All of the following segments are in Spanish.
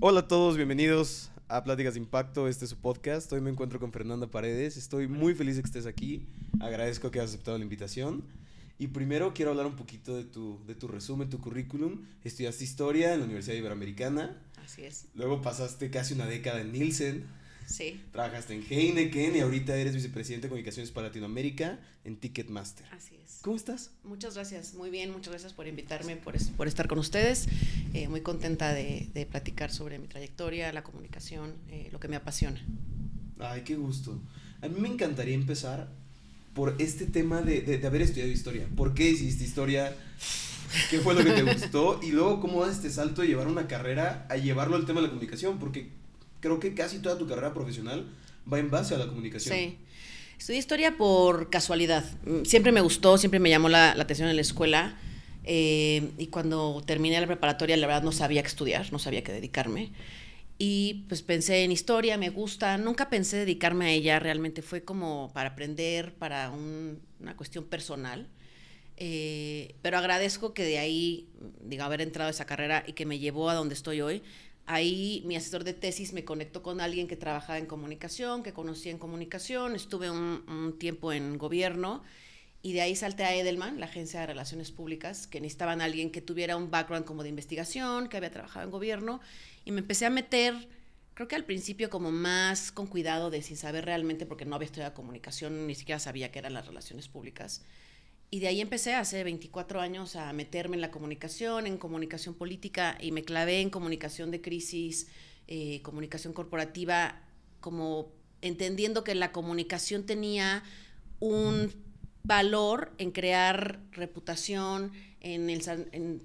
Hola a todos, bienvenidos a Pláticas de Impacto, este es su podcast. Hoy me encuentro con Fernanda Paredes, estoy muy feliz de que estés aquí, agradezco que hayas aceptado la invitación. Y primero quiero hablar un poquito de tu resumen, tu currículum. Estudiaste Historia en la Universidad Iberoamericana, Así es, luego pasaste casi una década en Nielsen, sí, trabajaste en Heineken y ahorita eres vicepresidente de Comunicaciones para Latinoamérica en Ticketmaster. así es. ¿Cómo estás? Muchas gracias, muy bien, muchas gracias por invitarme, por estar con ustedes. Muy contenta de platicar sobre mi trayectoria, la comunicación, lo que me apasiona. Ay, qué gusto. A mí me encantaría empezar por este tema de haber estudiado historia. ¿Por qué hiciste historia? ¿Qué fue lo que te gustó? Y luego, ¿cómo das este salto de llevar una carrera a llevarlo al tema de la comunicación? Porque creo que casi toda tu carrera profesional va en base a la comunicación. Sí, estudié historia por casualidad. Siempre me gustó, siempre me llamó la atención en la escuela. Y cuando terminé la preparatoria, la verdad no sabía qué estudiar, no sabía qué dedicarme. Y pues pensé en historia, me gusta. Nunca pensé dedicarme a ella, realmente fue como para aprender, para una cuestión personal. Pero agradezco que de ahí, digo, haber entrado a esa carrera y que me llevó a donde estoy hoy. Ahí mi asesor de tesis me conectó con alguien que trabajaba en comunicación, que conocía en comunicación, estuve un tiempo en gobierno y de ahí salté a Edelman, la agencia de relaciones públicas, que necesitaban a alguien que tuviera un background como de investigación, que había trabajado en gobierno, y me empecé a meter, creo que al principio como más con cuidado de sin saber realmente, porque no había estudiado comunicación, ni siquiera sabía qué eran las relaciones públicas. Y de ahí empecé hace 24 años a meterme en comunicación política, y me clavé en comunicación de crisis, comunicación corporativa, como entendiendo que la comunicación tenía un valor en crear reputación, en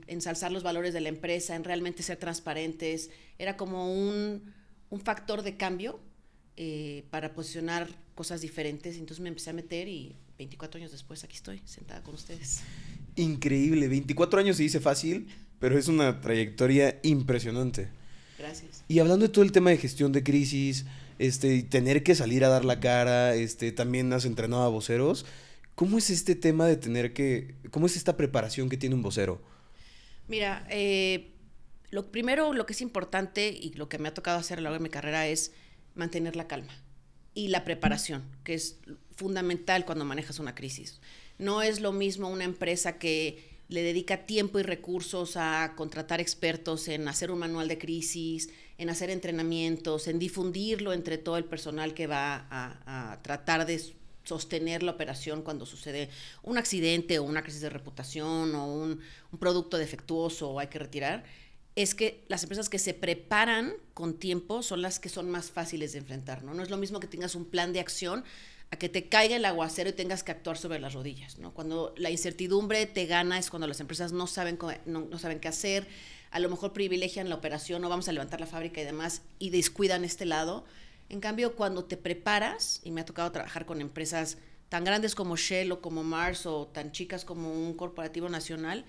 ensalzar los valores de la empresa, en realmente ser transparentes. Era como un factor de cambio para posicionar cosas diferentes. Entonces me empecé a meter y 24 años después aquí estoy, sentada con ustedes. Increíble, 24 años se dice fácil, pero es una trayectoria impresionante. Gracias. Y hablando de todo el tema de gestión de crisis, y tener que salir a dar la cara, también has entrenado a voceros. ¿Cómo es este tema de cómo es esta preparación que tiene un vocero? Mira, lo primero, lo que es importante y lo que me ha tocado hacer a lo largo de mi carrera es mantener la calma y la preparación, que es fundamental cuando manejas una crisis. No es lo mismo una empresa que le dedica tiempo y recursos a contratar expertos en hacer un manual de crisis, en hacer entrenamientos, en difundirlo entre todo el personal que va a tratar de sostener la operación cuando sucede un accidente o una crisis de reputación o un producto defectuoso o hay que retirar. Es que las empresas que se preparan con tiempo son las que son más fáciles de enfrentar, ¿no? No es lo mismo que tengas un plan de acción a que te caiga el aguacero y tengas que actuar sobre las rodillas, ¿no? Cuando la incertidumbre te gana es cuando las empresas no saben qué hacer, a lo mejor privilegian la operación, no vamos a levantar la fábrica y demás, y descuidan este lado. En cambio, cuando te preparas, y me ha tocado trabajar con empresas tan grandes como Shell o como Mars o tan chicas como un corporativo nacional,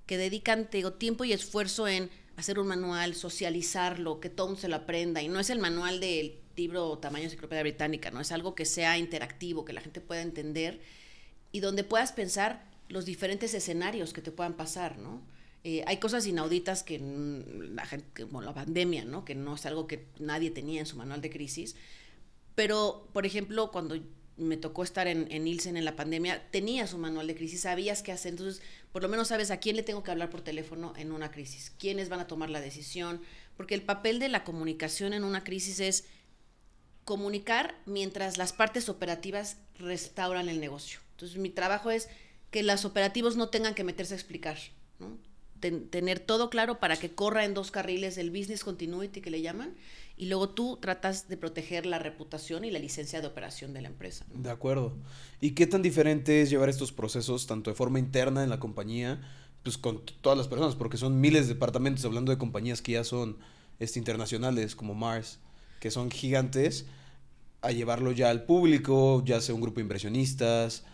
que dedican tiempo y esfuerzo en hacer un manual, socializarlo, que todo se lo aprenda, y no es el manual del libro tamaño enciclopedia británica, no es algo que sea interactivo, que la gente pueda entender y donde puedas pensar los diferentes escenarios que te puedan pasar, ¿no? Hay cosas inauditas que la gente, como la pandemia, ¿no? Que no es algo que nadie tenía en su manual de crisis, pero, por ejemplo, cuando me tocó estar en Nielsen en la pandemia, tenías un manual de crisis, sabías qué hacer, entonces por lo menos sabes a quién le tengo que hablar por teléfono en una crisis, quiénes van a tomar la decisión, porque el papel de la comunicación en una crisis es comunicar mientras las partes operativas restauran el negocio. Entonces mi trabajo es que los operativos no tengan que meterse a explicar, ¿no? Tener todo claro para que corra en dos carriles el business continuity que le llaman, y luego tú tratas de proteger la reputación y la licencia de operación de la empresa, ¿no? De acuerdo. ¿Y qué tan diferente es llevar estos procesos tanto de forma interna en la compañía, pues con todas las personas, porque son miles de departamentos, hablando de compañías que ya son internacionales como Mars, que son gigantes, a llevarlo ya al público, ya sea un grupo de inversionistas,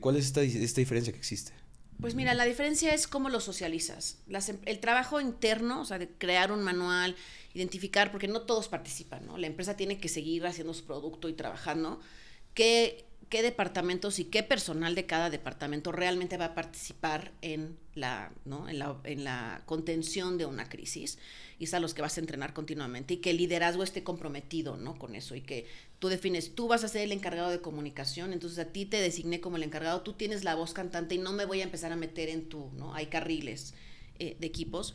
¿cuál es esta diferencia que existe? Pues mira, la diferencia es cómo lo socializas. El trabajo interno, o sea, de crear un manual, identificar, porque no todos participan, ¿no? La empresa tiene que seguir haciendo su producto y trabajando. ¿Qué qué departamentos y qué personal de cada departamento realmente va a participar en ¿no? en la contención de una crisis, y es a los que vas a entrenar continuamente, y que el liderazgo esté comprometido, ¿no? con eso, y que tú defines, tú vas a ser el encargado de comunicación, entonces a ti te designé como el encargado, tú tienes la voz cantante y no me voy a empezar a meter en ¿no? Hay carriles de equipos,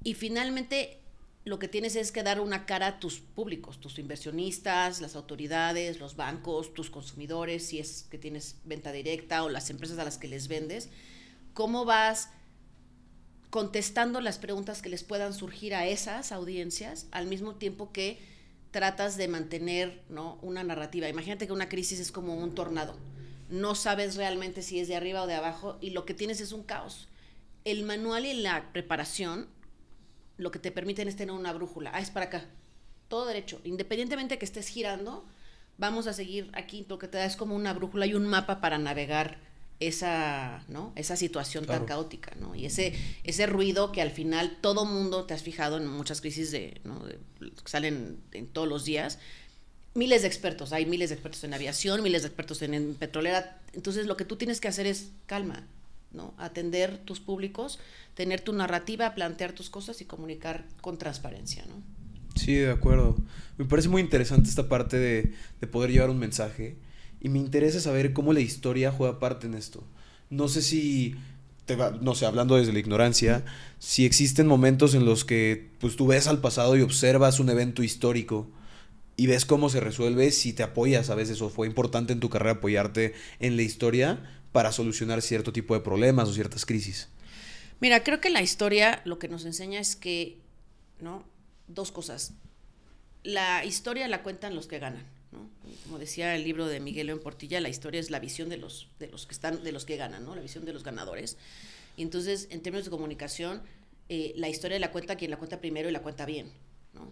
y finalmente lo que tienes es que dar una cara a tus públicos, tus inversionistas, las autoridades, los bancos, tus consumidores, si es que tienes venta directa, o las empresas a las que les vendes. ¿Cómo vas contestando las preguntas que les puedan surgir a esas audiencias al mismo tiempo que tratas de mantener, ¿no? una narrativa? Imagínate que una crisis es como un tornado. No sabes realmente si es de arriba o de abajo, y lo que tienes es un caos. El manual y la preparación lo que te permiten es tener una brújula. Es para acá, todo derecho, independientemente de que estés girando, vamos a seguir aquí. Lo que te da es como una brújula y un mapa para navegar ¿no? esa situación tan caótica, ¿no? Y ese ruido que al final todo mundo, te has fijado en muchas crisis ¿no? que salen en todos los días, miles de expertos, hay miles de expertos en aviación, miles de expertos en petrolera. Entonces lo que tú tienes que hacer es calma, ¿no? Atender tus públicos, tener tu narrativa, plantear tus cosas y comunicar con transparencia, ¿no? Sí, de acuerdo. Me parece muy interesante esta parte de poder llevar un mensaje, y me interesa saber cómo la historia juega parte en esto. No sé si, no sé, hablando desde la ignorancia, si existen momentos en los que pues tú ves al pasado y observas un evento histórico y ves cómo se resuelve, si te apoyas a veces, o fue importante en tu carrera apoyarte en la historia para solucionar cierto tipo de problemas o ciertas crisis. Mira, creo que la historia lo que nos enseña es que, ¿no? Dos cosas. La historia la cuentan los que ganan, ¿no? Como decía el libro de Miguel León Portilla, la historia es la visión de los que ganan, ¿no? La visión de los ganadores. Y entonces, en términos de comunicación, la historia la cuenta quien la cuenta primero y la cuenta bien, ¿no?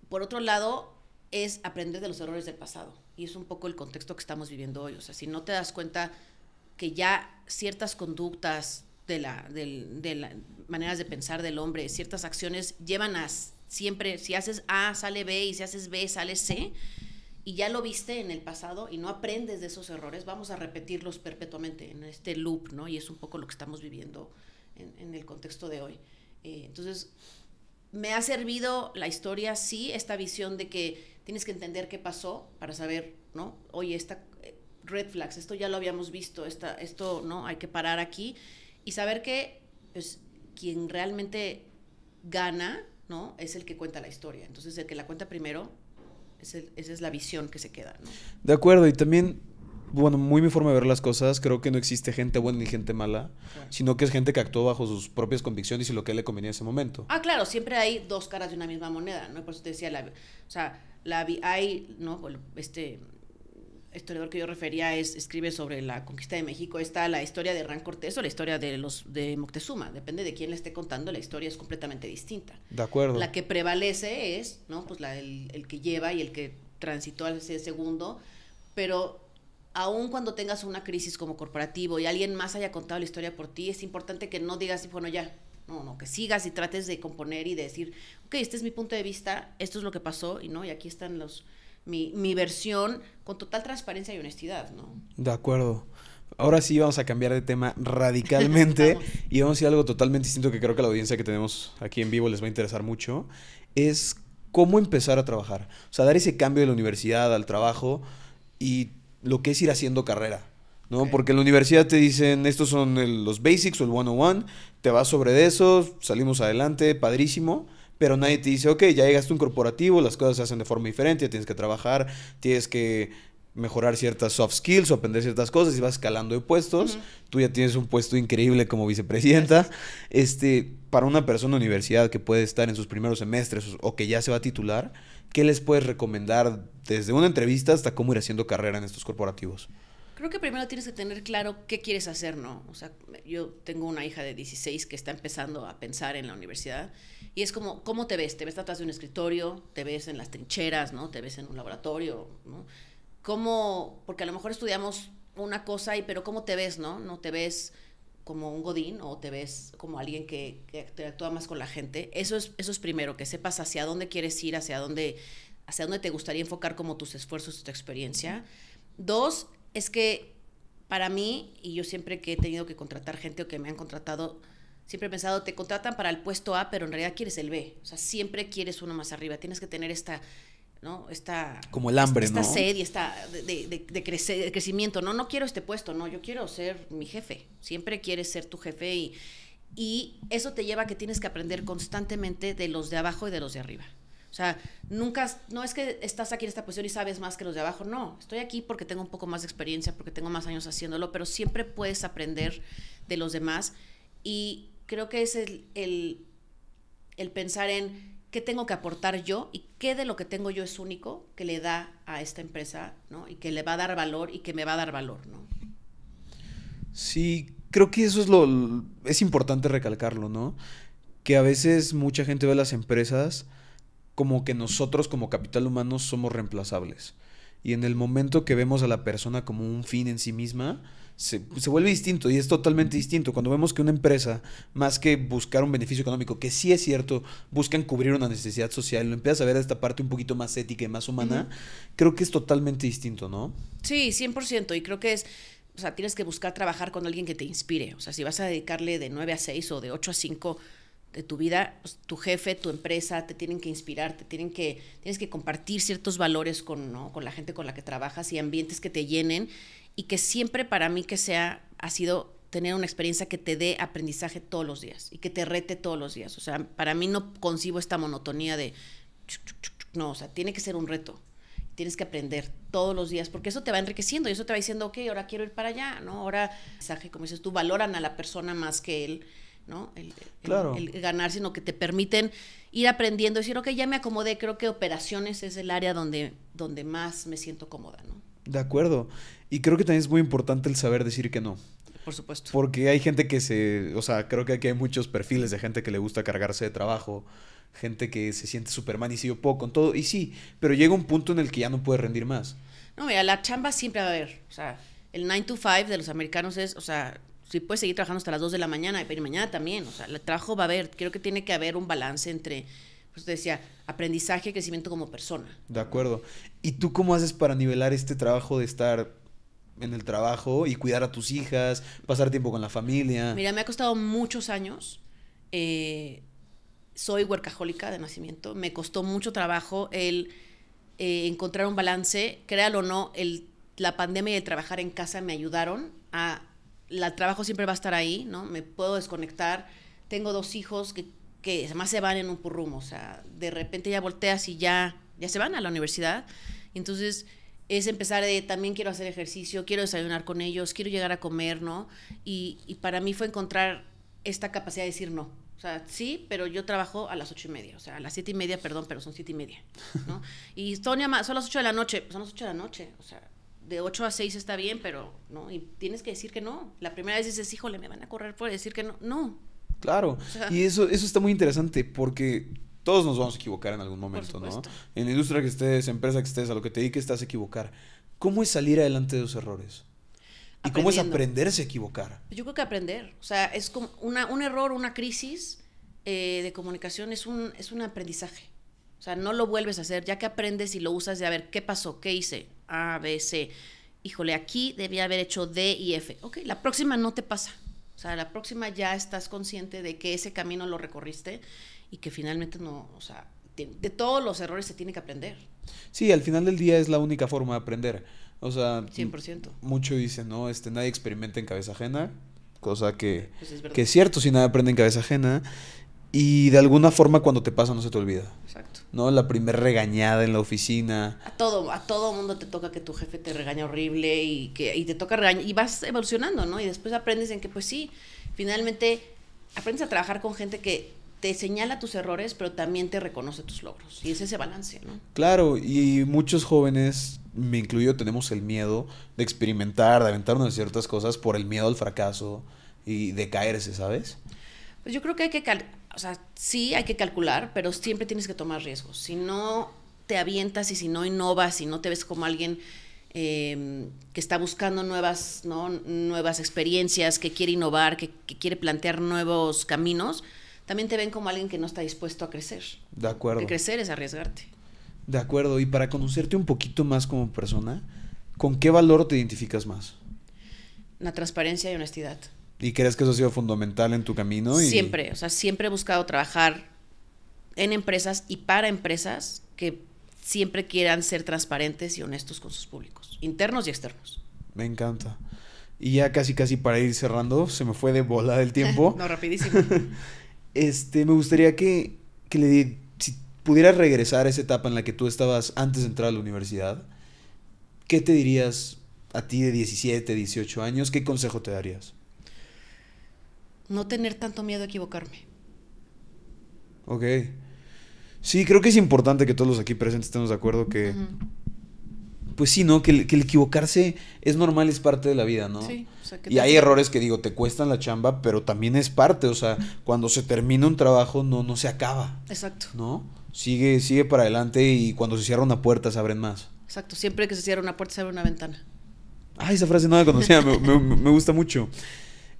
Por otro lado, es aprender de los errores del pasado. Y es un poco el contexto que estamos viviendo hoy. O sea, si no te das cuenta que ya ciertas conductas de las maneras de pensar del hombre, ciertas acciones llevan a siempre, si haces A sale B, y si haces B sale C, y ya lo viste en el pasado y no aprendes de esos errores, vamos a repetirlos perpetuamente en este loop, ¿no? Y es un poco lo que estamos viviendo en el contexto de hoy. Entonces, me ha servido la historia, sí, esta visión de que tienes que entender qué pasó para saber, ¿no? Oye, esta red flags, esto ya lo habíamos visto, esto, ¿no? Hay que parar aquí y saber que, pues, quien realmente gana, ¿no? Es el que cuenta la historia. Entonces, el que la cuenta primero, esa es la visión que se queda, ¿no? De acuerdo, y también, bueno, muy mi forma de ver las cosas, creo que no existe gente buena ni gente mala, sino que es gente que actuó bajo sus propias convicciones y lo que le convenía en ese momento. Ah, claro, siempre hay dos caras de una misma moneda, ¿no? Por eso te decía, hay, ¿no? Este historiador que yo refería escribe sobre la conquista de México, está la historia de Hernán Cortés o la historia de Moctezuma, depende de quién le esté contando, la historia es completamente distinta. De acuerdo. La que prevalece es, ¿no? Pues el que lleva y el que transitó al segundo, pero aun cuando tengas una crisis como corporativo y alguien más haya contado la historia por ti, es importante que no digas, bueno, ya, no, que sigas y trates de componer y de decir, ok, este es mi punto de vista, esto es lo que pasó, y aquí están mi versión con total transparencia y honestidad, ¿no? De acuerdo. Ahora sí vamos a cambiar de tema radicalmente y vamos a ir a algo totalmente distinto que creo que a la audiencia que tenemos aquí en vivo les va a interesar mucho. Es cómo empezar a trabajar. O sea, dar ese cambio de la universidad al trabajo y lo que es ir haciendo carrera, ¿no? Okay. Porque en la universidad te dicen, estos son los basics o el 101, te vas sobre de eso, salimos adelante, padrísimo. Pero nadie te dice, ok, ya llegaste a un corporativo, las cosas se hacen de forma diferente, tienes que trabajar, tienes que mejorar ciertas soft skills o aprender ciertas cosas y vas escalando de puestos. Tú ya tienes un puesto increíble como vicepresidenta. Para una persona de universidad que puede estar en sus primeros semestres o que ya se va a titular, ¿qué les puedes recomendar desde una entrevista hasta cómo ir haciendo carrera en estos corporativos? Creo que primero tienes que tener claro qué quieres hacer, ¿no? O sea, yo tengo una hija de 16 que está empezando a pensar en la universidad y es como, ¿cómo te ves? ¿Te ves atrás de un escritorio? ¿Te ves en las trincheras, no? ¿Te ves en un laboratorio, no? ¿Cómo? Porque a lo mejor estudiamos una cosa, pero ¿cómo te ves, no? ¿No te ves como un godín o te ves como alguien que actúa más con la gente? Eso es primero, que sepas hacia dónde quieres ir, hacia dónde te gustaría enfocar como tus esfuerzos, tu experiencia. Dos, es que para mí, y yo siempre que he tenido que contratar gente o que me han contratado, siempre he pensado, te contratan para el puesto A, pero en realidad quieres el B. O sea, siempre quieres uno más arriba. Tienes que tener esta, ¿no? Como el hambre, esta ¿no? sed y esta de crecimiento. No quiero este puesto, no, yo quiero ser mi jefe. Siempre quieres ser tu jefe y eso te lleva a que tienes que aprender constantemente de los de abajo y de los de arriba. O sea, nunca, no es que estás aquí en esta posición y sabes más que los de abajo, no, estoy aquí porque tengo un poco más de experiencia, porque tengo más años haciéndolo, pero siempre puedes aprender de los demás y creo que es el pensar en qué tengo que aportar yo y qué de lo que tengo yo es único que le da a esta empresa, ¿no? Y que le va a dar valor y que me va a dar valor, ¿no? Sí, creo que eso es importante recalcarlo, ¿no? Que a veces mucha gente ve a las empresas como que nosotros como capital humano somos reemplazables. Y en el momento que vemos a la persona como un fin en sí misma, se vuelve distinto y es totalmente distinto. Cuando vemos que una empresa, más que buscar un beneficio económico, que sí es cierto, buscan cubrir una necesidad social, lo empiezas a ver esta parte un poquito más ética y más humana, creo que es totalmente distinto, ¿no? Sí, 100%. Y creo que o sea, tienes que buscar trabajar con alguien que te inspire. O sea, si vas a dedicarle de 9 a 6 o de 8 a 5 de tu vida, pues, tu jefe, tu empresa te tienen que inspirar, tienes que compartir ciertos valores ¿no? con la gente con la que trabajas y ambientes que te llenen y que siempre para mí ha sido tener una experiencia que te dé aprendizaje todos los días y que te rete todos los días. O sea, para mí no concibo esta monotonía de no, o sea, tiene que ser un reto. Tienes que aprender todos los días, porque eso te va enriqueciendo y eso te va diciendo, ok, ahora quiero ir para allá, ¿no? Ahora, como dices tú, valoran a la persona más que él, ¿no? Claro. El ganar, sino que te permiten ir aprendiendo, decir, ok, ya me acomodé, creo que operaciones es el área donde más me siento cómoda, ¿no? De acuerdo. Y creo que también es muy importante el saber decir que no. Por supuesto. Porque hay gente o sea, creo que aquí hay muchos perfiles de gente que le gusta cargarse de trabajo, gente que se siente Superman y sí yo puedo con todo, y sí, pero llega un punto en el que ya no puede rendir más. No, mira, la chamba siempre va a haber, o sea, el 9 to 5 de los americanos es, o sea, si puedes seguir trabajando hasta las 2 de la mañana, pero mañana también, o sea, el trabajo va a haber, creo que tiene que haber un balance entre, pues te decía, aprendizaje y crecimiento como persona. De acuerdo. ¿Y tú cómo haces para nivelar este trabajo de estar en el trabajo y cuidar a tus hijas, pasar tiempo con la familia? Mira, me ha costado muchos años, soy workahólica de nacimiento, me costó mucho trabajo el encontrar un balance, créalo o no, la pandemia y el trabajar en casa me ayudaron el trabajo siempre va a estar ahí, ¿no? Me puedo desconectar, tengo 2 hijos que además se van en un purrumo, o sea, de repente ya volteas y ya se van a la universidad, entonces es empezar también quiero hacer ejercicio, quiero desayunar con ellos, quiero llegar a comer, ¿no? Y para mí fue encontrar esta capacidad de decir no. O sea, sí, pero yo trabajo a las 8:30, o sea, a las 7:30, perdón, pero son 7:30, ¿no? Y Sonia, son las 8 de la noche, pues son las 8 de la noche, o sea, de 8 a 6 está bien, pero, ¿no? Y tienes que decir que no. La primera vez dices, híjole, me van a correr por decir que no. No. Claro, o sea, y eso está muy interesante porque todos nos vamos a equivocar en algún momento, ¿no? En la industria que estés, empresa que estés, a lo que te dediques, te vas a equivocar. ¿Cómo es salir adelante de los errores? ¿Y cómo es aprenderse a equivocar? Yo creo que aprender. O sea, es como un error, una crisis de comunicación es un aprendizaje. O sea, no lo vuelves a hacer. Ya que aprendes y lo usas de a ver, ¿qué pasó? ¿Qué hice? A, B, C. Híjole, aquí debía haber hecho D y F. Ok, la próxima no te pasa. O sea, la próxima ya estás consciente de que ese camino lo recorriste y que finalmente no, o sea, de todos los errores se tiene que aprender. Sí, al final del día es la única forma de aprender. O sea, 100%. Mucho dicen, ¿no? Nadie experimenta en cabeza ajena, cosa que es cierto, si nadie aprende en cabeza ajena. Y de alguna forma cuando te pasa no se te olvida. Exacto. ¿No? La primer regañada en la oficina. A todo mundo te toca que tu jefe te regaña horrible y te toca regañar y vas evolucionando, ¿no? Y después aprendes en que pues sí, finalmente aprendes a trabajar con gente que te señala tus errores, pero también te reconoce tus logros. Y es ese balance, ¿no? Claro, y muchos jóvenes, me incluyo, tenemos el miedo de experimentar, de aventarnos ciertas cosas por el miedo al fracaso y de caerse, ¿sabes? Pues yo creo que sí hay que calcular, pero siempre tienes que tomar riesgos. Si no te avientas y si no innovas, si no te ves como alguien que está buscando nuevas experiencias, que quiere innovar, que quiere plantear nuevos caminos, también te ven como alguien que no está dispuesto a crecer. De acuerdo. Porque crecer es arriesgarte. De acuerdo. Y para conocerte un poquito más como persona, ¿Con qué valor te identificas más? La transparencia y honestidad. ¿Y crees que eso ha sido fundamental en tu camino? Siempre, o sea, siempre he buscado trabajar en empresas y para empresas que siempre quieran ser transparentes y honestos con sus públicos, internos y externos. Me encanta. Y ya casi para ir cerrando, se me fue de volada el tiempo. No, rapidísimo. Me gustaría si pudieras regresar a esa etapa en la que tú estabas antes de entrar a la universidad, ¿qué te dirías a ti de 17, 18 años? ¿Qué consejo te darías? No tener tanto miedo a equivocarme. Ok. Sí, creo que es importante que todos los aquí presentes estemos de acuerdo que... Pues sí, ¿no? Que el equivocarse es normal, es parte de la vida, ¿no? Sí. O sea, y hay errores que digo, te cuestan la chamba, pero también es parte, o sea, cuando se termina un trabajo no se acaba. Exacto. ¿No? Sigue para adelante y cuando se cierra una puerta se abren más. Exacto, siempre que se cierra una puerta se abre una ventana. Ah, esa frase no la conocía, me gusta mucho.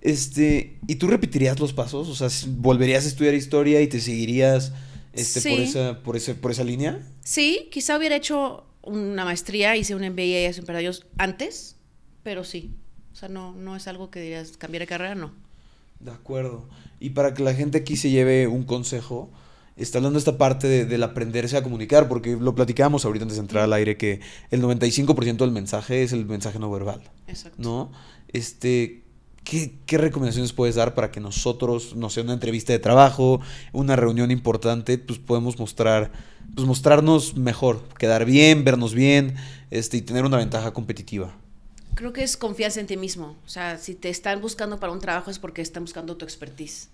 ¿Y tú repetirías los pasos? O sea, ¿volverías a estudiar historia y te seguirías sí. por esa línea? Sí, quizá hubiera hecho una maestría, hice un MBA hace un par de años antes, pero sí. O sea, no es algo que dirías, cambiar de carrera, no. De acuerdo. Y para que la gente aquí se lleve un consejo, está hablando esta parte del aprenderse a comunicar, porque lo platicábamos ahorita antes de entrar al aire, que el 95% del mensaje es el mensaje no verbal. Exacto. ¿No? ¿Qué recomendaciones puedes dar para que nosotros, no sé, una entrevista de trabajo, una reunión importante, pues podemos mostrarnos mejor, quedar bien, vernos bien, y tener una ventaja competitiva? Creo que es confianza en ti mismo. O sea, si te están buscando para un trabajo es porque están buscando tu expertise.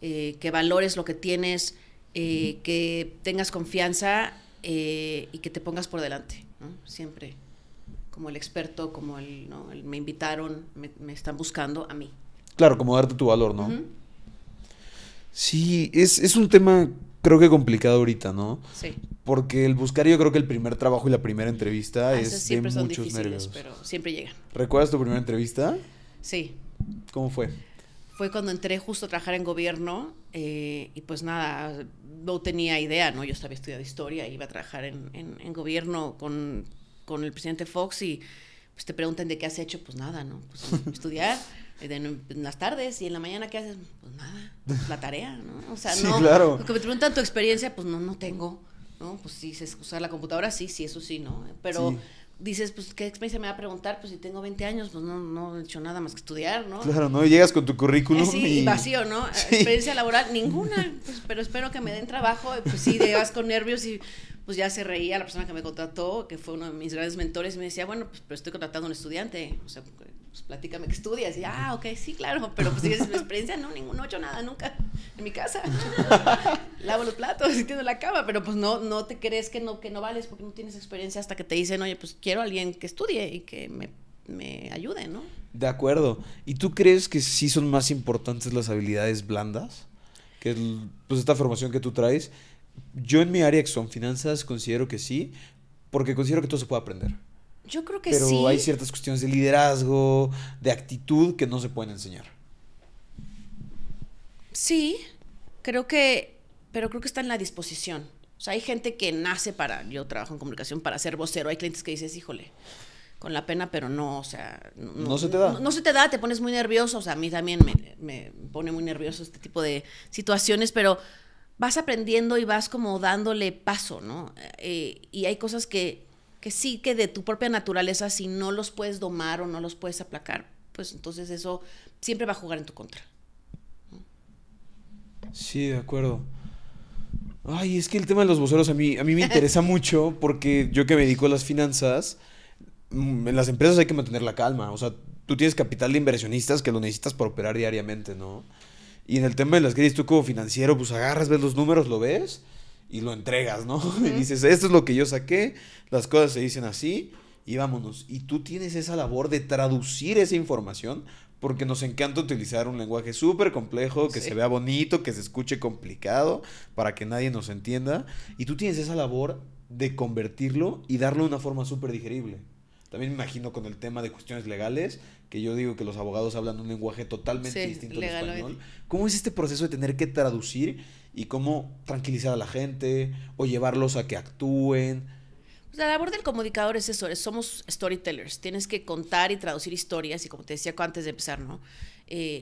Que valores lo que tienes, que tengas confianza y que te pongas por delante, ¿no? Siempre como el experto, como me invitaron, me están buscando a mí. Claro, como darte tu valor, ¿no? Sí, es un tema creo que complicado ahorita, ¿no? Sí. Porque el buscar, yo creo que el primer trabajo y la primera entrevista es de muchos nervios. Pero siempre llegan. ¿Recuerdas tu primera entrevista? Sí. ¿Cómo fue? Fue cuando entré justo a trabajar en gobierno y pues nada, no tenía idea, ¿no? Yo estaba estudiando historia, iba a trabajar en gobierno con el presidente Fox y pues te preguntan de qué has hecho, pues nada, ¿no? Pues estudiar en las tardes y en la mañana ¿qué haces? Pues nada, pues la tarea, ¿no? O sea, sí, no, claro. que me preguntan tu experiencia, pues no tengo, ¿no? Pues sí, usar la computadora, sí, eso sí, ¿no? Pero sí. Dices, pues, ¿qué experiencia me va a preguntar? Pues si tengo 20 años, pues no he hecho nada más que estudiar, ¿no? Claro, ¿no? Y llegas con tu currículum sí, y vacío, ¿no? Sí. Experiencia laboral, ninguna, pues, pero espero que me den trabajo. Pues sí, llegas con nervios y pues ya se reía la persona que me contrató, que fue uno de mis grandes mentores, y me decía, bueno, pues pero estoy contratando a un estudiante, o sea, pues platícame qué estudias. Y ok, sí, claro, pero pues sigues mi experiencia, no he hecho nada nunca en mi casa. Lavo los platos y tiendo la cama, pero pues no te crees que no vales porque no tienes experiencia hasta que te dicen, oye, pues quiero a alguien que estudie y que me ayude, ¿no? De acuerdo. ¿Y tú crees que sí son más importantes las habilidades blandas? Que pues esta formación que tú traes. Yo en mi área, que son finanzas, considero que sí, porque considero que todo se puede aprender. Yo creo que pero sí. Pero hay ciertas cuestiones de liderazgo, de actitud, que no se pueden enseñar. Sí, pero creo que está en la disposición. O sea, hay gente que nace yo trabajo en comunicación para ser vocero. Hay clientes que dices, híjole, con la pena, pero no, o sea... No se te da. No se te da, te pones muy nervioso. O sea, a mí también me pone muy nervioso este tipo de situaciones, pero vas aprendiendo y vas como dándole paso, ¿no? Y hay cosas que sí, que de tu propia naturaleza, si no los puedes domar o no los puedes aplacar, pues entonces eso siempre va a jugar en tu contra. Sí, de acuerdo. Ay, es que el tema de los voceros a mí me interesa mucho porque yo que me dedico a las finanzas, en las empresas hay que mantener la calma. O sea, tú tienes capital de inversionistas que lo necesitas para operar diariamente, ¿no? Y en el tema de las crisis, tú como financiero, pues agarras, ves los números, lo ves y lo entregas, ¿no? Y dices, esto es lo que yo saqué, las cosas se dicen así y vámonos. Y tú tienes esa labor de traducir esa información porque nos encanta utilizar un lenguaje súper complejo, que se vea bonito, que se escuche complicado, para que nadie nos entienda. Y tú tienes esa labor de convertirlo y darle una forma súper digerible. También me imagino con el tema de cuestiones legales, que yo digo que los abogados hablan un lenguaje totalmente distinto al español. ¿Cómo es este proceso de tener que traducir y cómo tranquilizar a la gente o llevarlos a que actúen? La labor del comunicador es eso, somos storytellers, tienes que contar y traducir historias y como te decía antes de empezar, ¿no?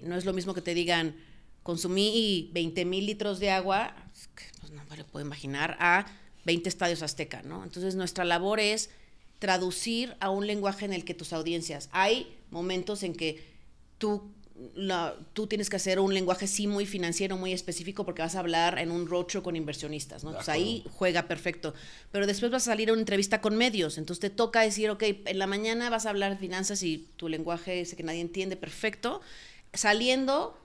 No es lo mismo que te digan, consumí 20,000 litros de agua, pues no me lo puedo imaginar, a 20 estadios Azteca, ¿no? Entonces nuestra labor es traducir a un lenguaje en el que tus audiencias, hay momentos en que tú tienes que hacer un lenguaje sí muy financiero, muy específico, porque vas a hablar en un roadshow con inversionistas, ¿no? Entonces ahí juega perfecto. Pero después vas a salir a una entrevista con medios, entonces te toca decir, ok, en la mañana vas a hablar de finanzas y tu lenguaje ese que nadie entiende, perfecto. Saliendo,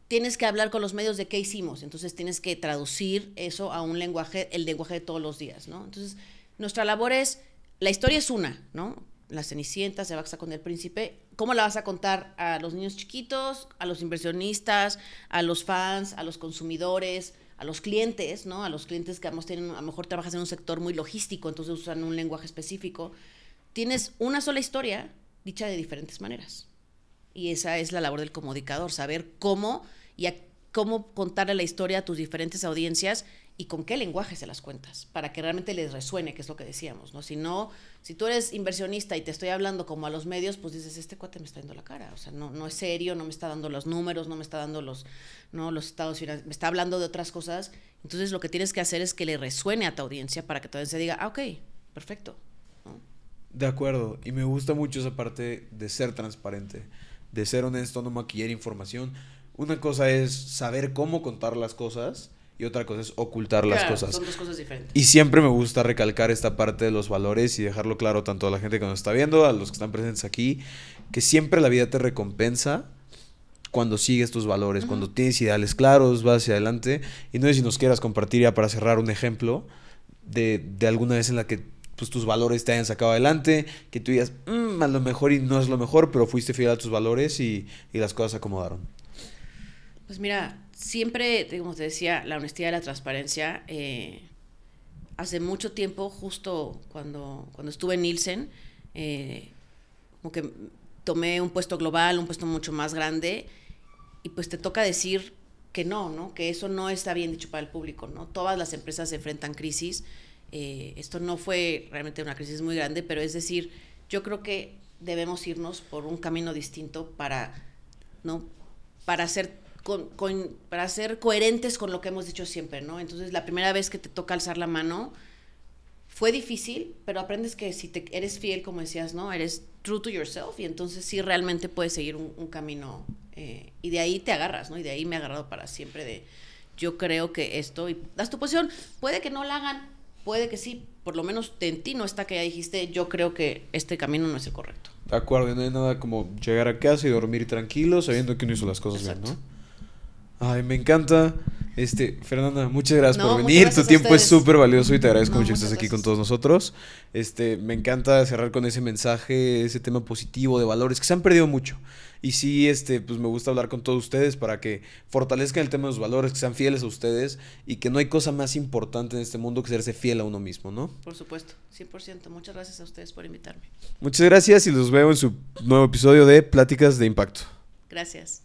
tienes que hablar con los medios de qué hicimos, entonces tienes que traducir eso a un lenguaje, el lenguaje de todos los días, ¿no? Entonces, nuestra labor es, la historia es una, ¿no? La Cenicienta se va a casar con el príncipe. ¿Cómo la vas a contar a los niños chiquitos, a los inversionistas, a los fans, a los consumidores, a los clientes, ¿no? A los clientes que a lo mejor trabajas en un sector muy logístico, entonces usan un lenguaje específico. Tienes una sola historia dicha de diferentes maneras. Y esa es la labor del comunicador, saber cómo cómo contarle la historia a tus diferentes audiencias y con qué lenguaje se las cuentas, para que realmente les resuene, que es lo que decíamos, ¿no? Si tú eres inversionista y te estoy hablando como a los medios, pues dices, este cuate me está dando la cara, o sea, no es serio, no me está dando los números, no me está dando los estados financieros, me está hablando de otras cosas. Entonces lo que tienes que hacer es que le resuene a tu audiencia para que tu audiencia diga, ok, perfecto, ¿no? De acuerdo, y me gusta mucho esa parte de ser transparente, de ser honesto, no maquillar información. Una cosa es saber cómo contar las cosas y otra cosa es ocultar las cosas. Son dos cosas diferentes. Y siempre me gusta recalcar esta parte de los valores y dejarlo claro tanto a la gente que nos está viendo, a los que están presentes aquí, que siempre la vida te recompensa cuando sigues tus valores, cuando tienes ideales claros, vas hacia adelante. Y no sé si nos quieras compartir ya para cerrar un ejemplo de alguna vez en la que pues tus valores te hayan sacado adelante, que tú digas, a lo mejor y no es lo mejor, pero fuiste fiel a tus valores y las cosas se acomodaron. Pues mira, siempre, como te decía, la honestidad y la transparencia. Hace mucho tiempo, justo cuando estuve en Nielsen, como que tomé un puesto global, un puesto mucho más grande, y pues te toca decir que no, que eso no está bien dicho para el público, ¿no? Todas las empresas se enfrentan crisis. Esto no fue realmente una crisis muy grande, pero es decir, yo creo que debemos irnos por un camino distinto para ser coherentes con lo que hemos dicho siempre, ¿no? Entonces, la primera vez que te toca alzar la mano fue difícil, pero aprendes que si eres fiel, como decías, ¿no? Eres true to yourself y entonces sí realmente puedes seguir un camino y de ahí te agarras, ¿no? Y de ahí me he agarrado para siempre yo creo que esto, y das tu posición, puede que no la hagan, puede que sí, por lo menos en ti no está que ya dijiste, yo creo que este camino no es el correcto. De acuerdo, no hay nada como llegar a casa y dormir tranquilo sabiendo que uno hizo las cosas bien, ¿no? Ay, me encanta. Fernanda, muchas gracias por venir. Tu tiempo es súper valioso y te agradezco mucho que estés aquí con todos nosotros. Me encanta cerrar con ese mensaje, ese tema positivo de valores que se han perdido mucho. Y sí, pues me gusta hablar con todos ustedes para que fortalezcan el tema de los valores, que sean fieles a ustedes y que no hay cosa más importante en este mundo que serse fiel a uno mismo, ¿no? Por supuesto, 100%. Muchas gracias a ustedes por invitarme. Muchas gracias y los veo en su nuevo episodio de Pláticas de Impacto. Gracias.